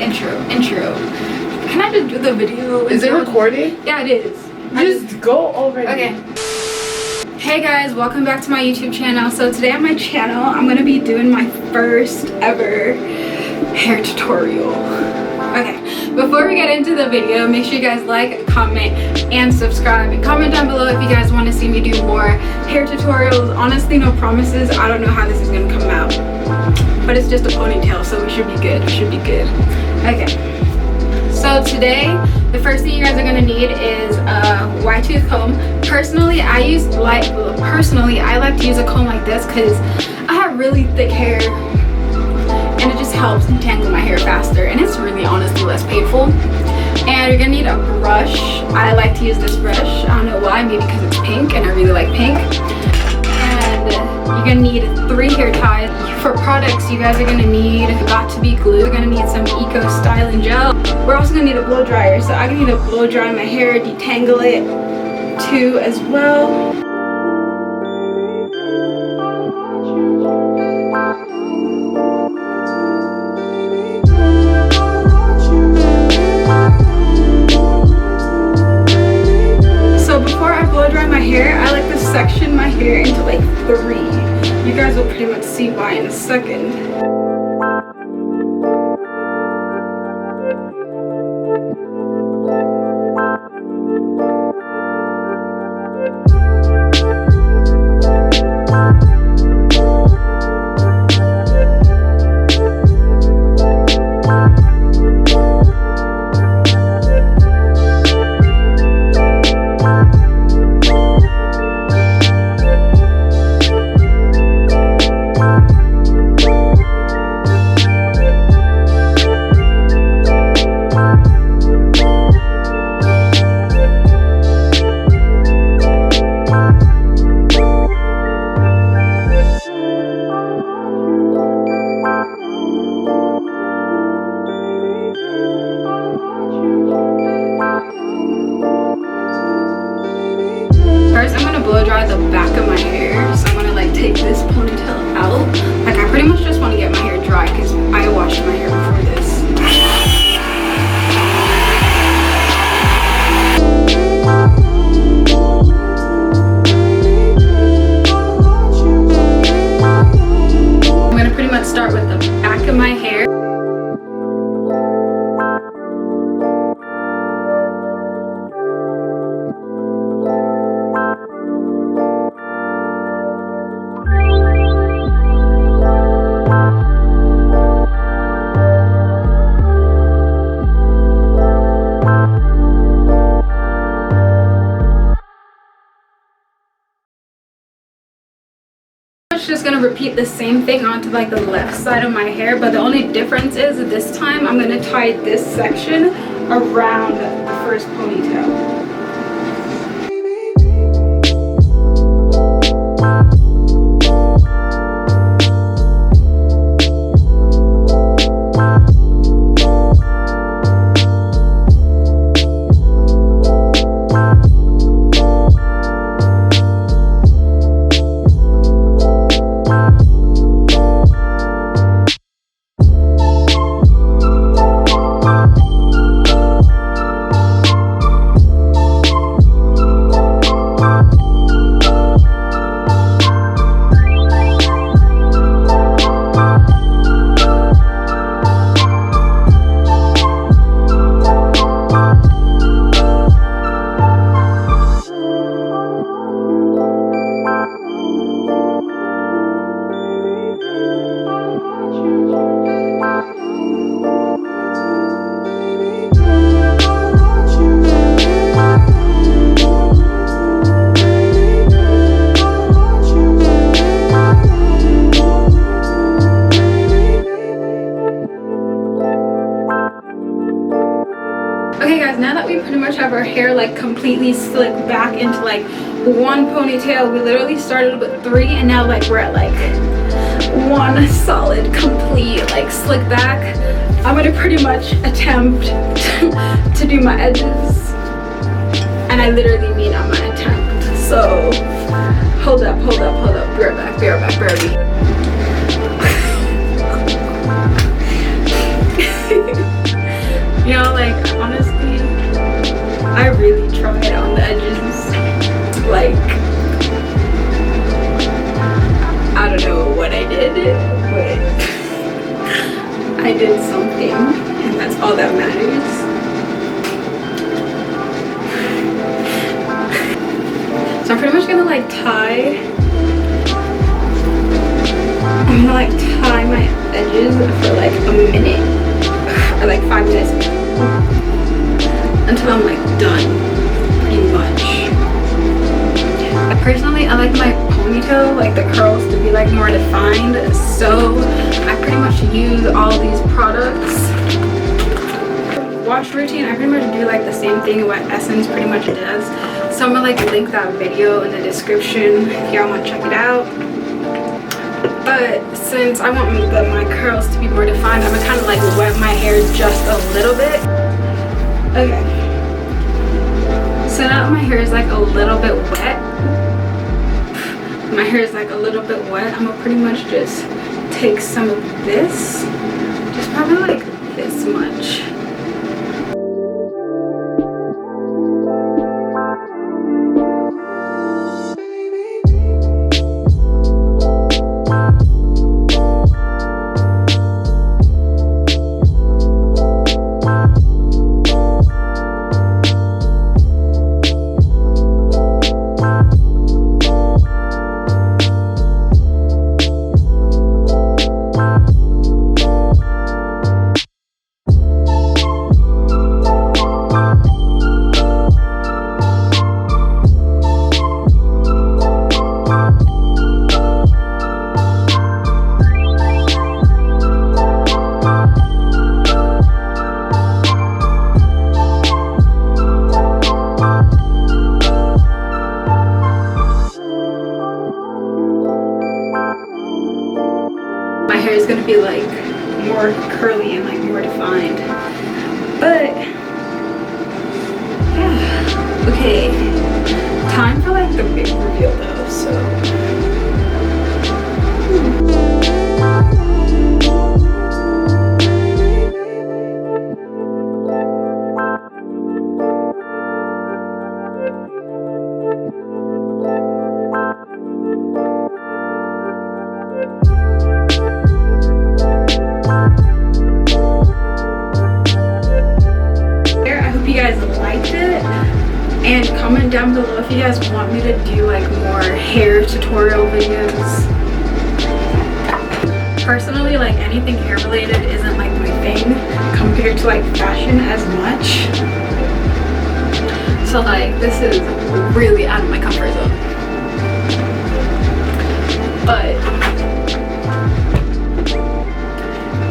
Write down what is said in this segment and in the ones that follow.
Intro. Can I just do the video? Is it recording? Yeah, it is. Just go already. Okay. Hey guys, welcome back to my YouTube channel. So today on my channel, I'm gonna be doing my first ever hair tutorial. Okay, before we get into the video, make sure you guys like, comment, and subscribe. And comment down below if you guys want to see me do more hair tutorials. Honestly, no promises. I don't know how this is gonna come out, but it's just a ponytail, so we should be good. Okay. So today, the first thing you guys are gonna need is a wide tooth comb. Personally, I like to use a comb like this because I have really thick hair, and it just helps detangle my hair faster, and it's really honestly less painful. And you're gonna need a brush. I like to use this brush. I don't know why, maybe because it's pink, and I really like pink. And you're gonna need 3 hair ties. For products, you guys are gonna need got-to-be glue. You're gonna need some Eco Styling Gel. We're also gonna need a blow dryer, so I can need to blow dry my hair, detangle it too as well. So before I blow dry my hair, I like to section my hair into like 3. You guys will pretty much see why in a second. First, I'm gonna blow dry the back of my hair. So I'm gonna like take this ponytail out. Like I pretty much just want to get my hair dry because I washed my hair before this. I'm gonna pretty much start with the back of my hair. Just gonna repeat the same thing onto like the left side of my hair, but the only difference is this time I'm gonna tie this section around the first ponytail. Okay guys, now that we pretty much have our hair like completely slicked back into like 1 ponytail, we literally started with 3 and now like we're at like 1 solid complete like slick back. I'm gonna pretty much attempt to do my edges, and I literally mean I'm gonna attempt. So hold up, be right back, same, and that's all that matters. So I'm pretty much gonna like tie my edges for like a minute or like 5 minutes until I'm like done, pretty much. Personally, I like my ponytail, like the curls, to be like more defined, so I pretty much use all these products. Wash routine, I pretty much do like the same thing what Essence pretty much does, so I'm gonna like link that video in the description if y'all want to check it out. But since I want my curls to be more defined, I'm gonna kind of like wet my hair just a little bit. Okay, so now that my hair is like a little bit wet, I'm gonna pretty much just take some of this, just probably like this much. My hair is gonna be like more curly and like more defined, but yeah. Okay, time for like the big reveal though. So you guys liked it, and comment down below if you guys want me to do like more hair tutorial videos. Personally, like anything hair related isn't like my thing compared to like fashion as much, so like this is really out of my comfort zone. But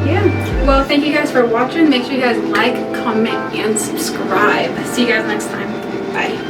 yeah, well, thank you guys for watching. Make sure you guys like, comment, and subscribe. See you guys next time. Bye.